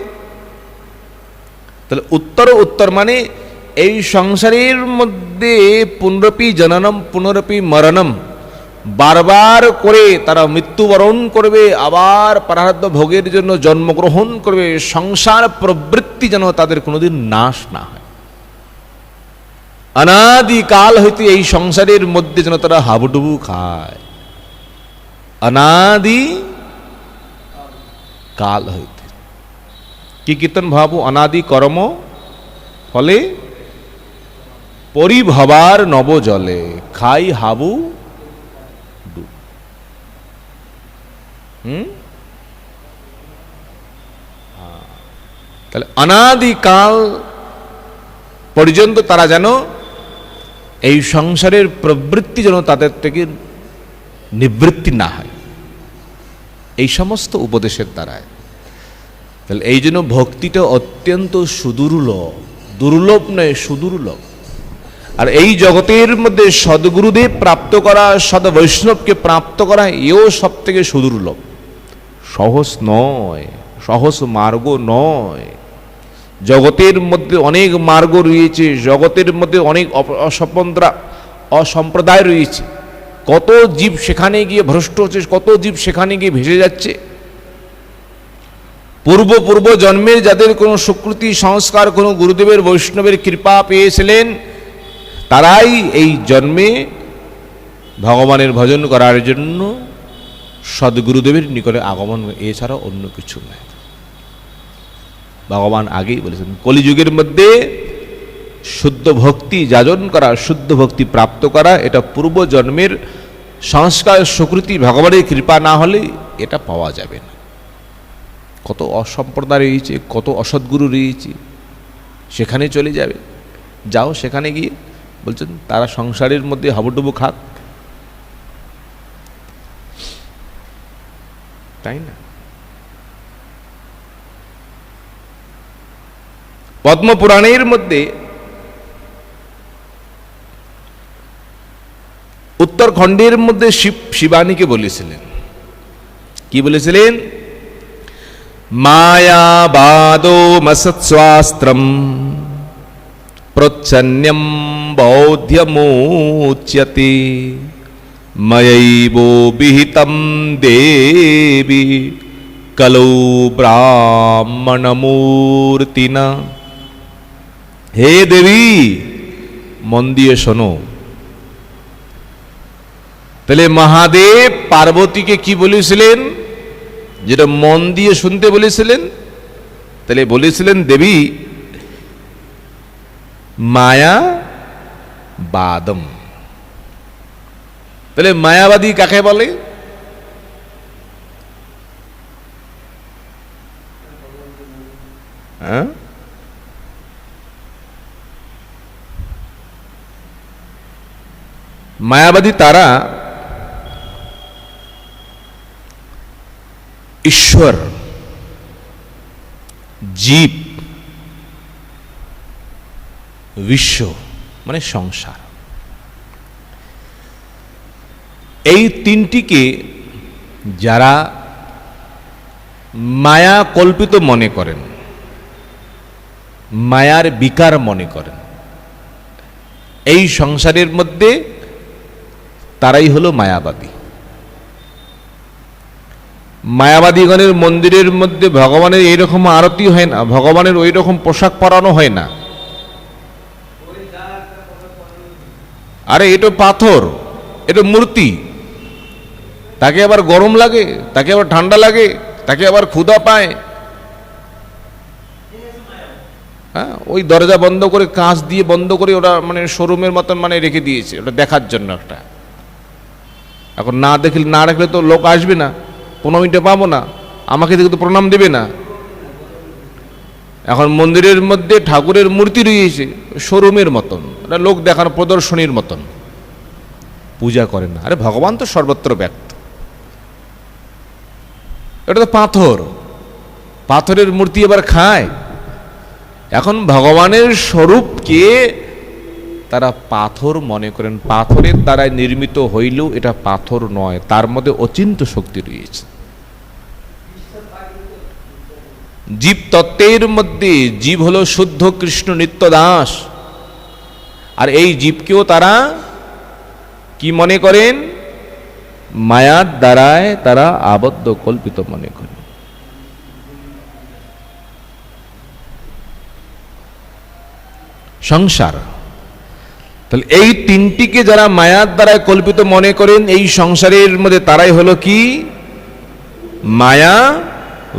তাহলে উত্তর মানে এই সংসারের মধ্যে পুনরপি জননম পুনরপি মরণম, বারবার করে তারা মৃত্যুবরণ করবে, আবার প্রারব্ধ ভোগের জন্য জন্মগ্রহণ করবে। সংসার প্রবৃত্তি যেন তাদের কোনোদিন নাশ না হয়। অনাদিকাল হইতে এই সংসারের মধ্যে যেন তারা হাবুডুবু খায়, অনাদি কাল হইতে। কি কীর্তন ভাবো? অনাদি কর্ম ফলে পরিভবার নব জলে, খাই হাবু ডুব। তাহলে অনাদিকাল পর্যন্ত তারা যেন এই সংসারের প্রবৃত্তি যেন তাদের থেকে নিবৃত্তি না হয়, এই সমস্ত উপদেশের দ্বারায়। তাহলে এই জন্য ভক্তিটা অত্যন্ত সুদুর্লভ, দুর্লভ নয়, সুদুর্লভ। আর এই জগতের মধ্যে সদ্গুরুদেব প্রাপ্ত করা, সদ বৈষ্ণবকে প্রাপ্ত করা, এও সব থেকে সুদুর্লভ। সহজ নয়, সহজ মার্গ নয়। জগতের মধ্যে অনেক মার্গ রয়েছে, জগতের মধ্যে অনেক অসম্প্রদায় রয়েছে। কত জীব সেখানে গিয়ে ভ্রষ্ট হচ্ছে, কত জীব সেখানে গিয়ে ভেসে যাচ্ছে। পূর্ব পূর্ব জন্মের যাদের কোনো সুকৃতি সংস্কার, কোনো গুরুদেবের বৈষ্ণবের কৃপা পেয়েছিলেন, তারাই এই জন্মে ভগবানের ভজন করার জন্য সদ্গুরুদেবের নিকটে আগমন, এছাড়া অন্য কিছু নয়। ভগবান আগেই বলেছেন কলিযুগের মধ্যে শুদ্ধ ভক্তি যাজন করা, শুদ্ধ ভক্তি প্রাপ্ত করা, এটা পূর্ব জন্মের সংস্কার সুকৃতি ভগবানের কৃপা না হলে এটা পাওয়া যাবে না। কত অসম্প্রদায় রয়েছে, কত অসৎগুরু রয়েছে, সেখানে চলে যাবে। যাও সেখানে গিয়ে বলছেন তারা সংসারের মধ্যে হাবুডুবু খাক, তাই না? পদ্মপুরাণের মধ্যে উত্তরখণ্ডের মধ্যে শিবানীকে বলেছিলেন, কি বলেছিলেন? মায়াবাদো মসৎস্বাস্ত্রম প্রচ্ছন্যম বৌদ্ধমুচ্যতে ময়ৈবো বিহিতম দেবী কলৌ ব্রাহ্মণমূর্তিনা। হে দেবী, মন দিয়ে শোনো। তাহলে মহাদেব পার্বতীকে কি বলেছিলেন? যেটা মন দিয়ে শুনতে বলেছিলেন। তাহলে বলেছিলেন দেবী মায়া বাদম। তাহলে মায়াবাদী কাকে বলে? হ্যাঁ, মায়াবাদী তারা ঈশ্বর, জীব, বিশ্ব মানে সংসার, এই তিনটিকে যারা মায়া কল্পিত মনে করেন, মায়ার বিকার মনে করেন, এই সংসারের মধ্যে তারাই হলো মায়াবাদী। মায়াবাদীগণের মন্দিরের মধ্যে ভগবানের এইরকম আরতি হয় না, ভগবানের ওই রকম পোশাক পরানো হয় না। আরে এটা পাথর, এটা মূর্তি, তাকে আবার গরম লাগে, তাকে আবার ঠান্ডা লাগে, তাকে আবার ক্ষুধা পায়। হ্যাঁ, ওই দরজা বন্ধ করে, কাঁচ দিয়ে বন্ধ করে ওরা মানে শোরুমের মতন মানে রেখে দিয়েছে, ওটা দেখার জন্য একটা। এখন না দেখলে, না রাখলে তো লোক আসবে না, 15 মিনিটে পাবো না, আমাকে দেখে তো প্রণাম দেবে না। এখন মন্দিরের মধ্যে ঠাকুরের মূর্তি রয়েছে শোরুমের মতন, এটা লোক দেখানো প্রদর্শনীর মতন, পূজা করেন না। আরে ভগবান তো সর্বত্র ব্যক্ত। এটা তো পাথর, পাথরের মূর্তি আবার খায়। এখন ভগবানের স্বরূপকে তারা পাথর মনে করেন। পাথরের দ্বারা নির্মিত হইলেও এটা পাথর নয়, তার মধ্যে অচিন্ত শক্তি রয়েছে। জীব তত্ত্বের মধ্যে জীব হলো শুদ্ধ কৃষ্ণ নিত্য দাস, আর এই জীবকেও তারা কি মনে করেন? মায়ার দ্বারায় তারা আবদ্ধ কল্পিত মনে করেন। সংসার, তাহলে এই তিনটিকে যারা মায়ার দ্বারায় কল্পিত মনে করেন, এই সংসারের মধ্যে তারাই হলো কি? মায়াবাদী।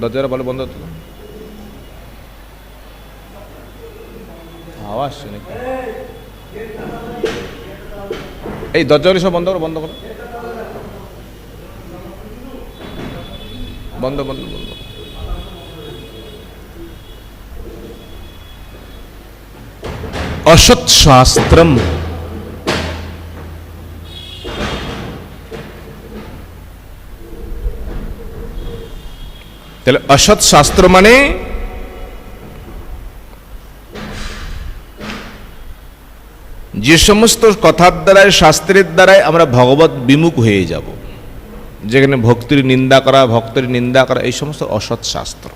দরজাটা বলে বন্ধ হতো, আওয়াজ শুনে। এই দরজাগুলি সব বন্ধ করো, বন্ধ করো, বন্ধ বন্ধ বন্ধ। অসৎ শাস্ত্রম, তাহলে অসৎ শাস্ত্র মানে যে সমস্ত কথার দ্বারায়, শাস্ত্রের দ্বারায় আমরা ভগবত বিমুখ হয়ে যাব, যেখানে ভক্তির নিন্দা করা, ভক্তের নিন্দা করা, এই সমস্ত অসৎ শাস্ত্র।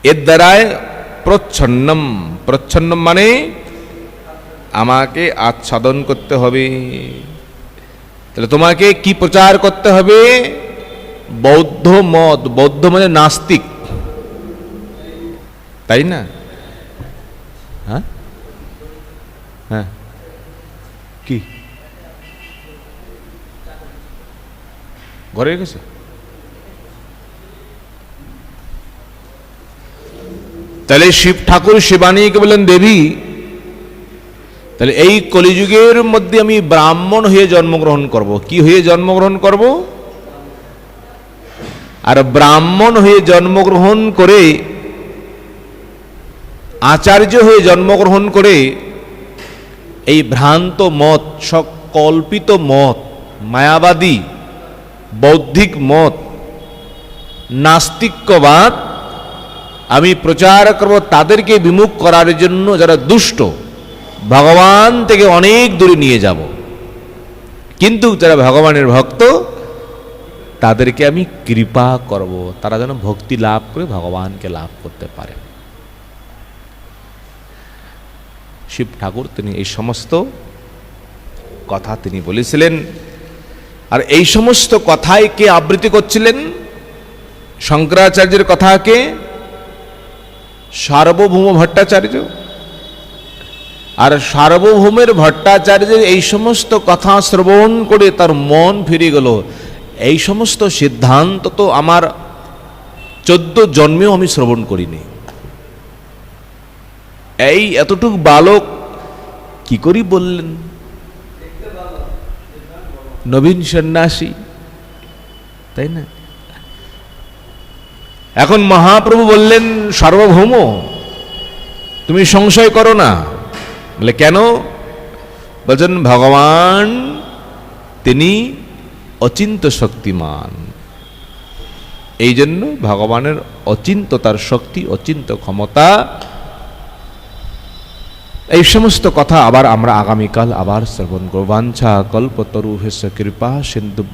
এর দ্বারায় প্রচ্ছন্নম, প্রচ্ছন্নম মানে আমাকে আচ্ছাদন করতে হবে, তাহলে তোমাকে কি প্রচার করতে হবে? বৌদ্ধ মত। বৌদ্ধ মানে নাস্তিক, তাই না? হ্যাঁ হ্যাঁ, কি ঘরে গেছে? তাহলে শিব ঠাকুর শিবানীকে বললেন দেবী, তাহলে এই কলিযুগের মধ্যে আমি ব্রাহ্মণ হয়ে জন্মগ্রহণ করব। কি হয়ে জন্মগ্রহণ করব? আর ব্রাহ্মণ হয়ে জন্মগ্রহণ করে, আচার্য হয়ে জন্মগ্রহণ করে এই ভ্রান্ত মত, সব কল্পিত মত, মায়াবাদী বৌদ্ধিক মত, নাস্তিক্যবাদ আমি প্রচার করব তাদেরকে বিমুখ করার জন্য, যারা দুষ্ট, ভগবান থেকে অনেক দূরে নিয়ে যাব। কিন্তু যারা ভগবানের ভক্ত তাদেরকে আমি কৃপা করব, তারা যেন ভক্তি লাভ করে ভগবানকে লাভ করতে পারে। শিব ঠাকুর তিনি এই সমস্ত কথা তিনি বলেছিলেন। আর এই সমস্ত কথাই কে আবৃত্তি করছিলেন? শঙ্করাচার্যের কথাকে সার্বভৌম ভট্টাচার্য। আর সার্বভৌমের ভট্টাচার্যের এই সমস্ত কথা শ্রবণ করে তার মন ফিরে গেল, এই সমস্ত সিদ্ধান্ত তো আমার 14 জন্মেও আমি শ্রবণ করিনি। এই এতটুক বালক কি করি বললেন? নবীন সন্ন্যাসী, তাই না? এখন মহাপ্রভু বললেন সার্বভৌম তুমি সংশয় করো না। বলে কেন? বলছেন ভগবান তিনি অচিন্ত শক্তিমান, এই জন্য ভগবানের অচিন্ত তার শক্তি, অচিন্ত ক্ষমতা। এই সমস্ত কথা আবার আমরা আগামীকাল আবার শ্রবণ করব। বাঞ্ছা কল্পতরুভ্যশ্চ কৃপা সিন্ধুভ্য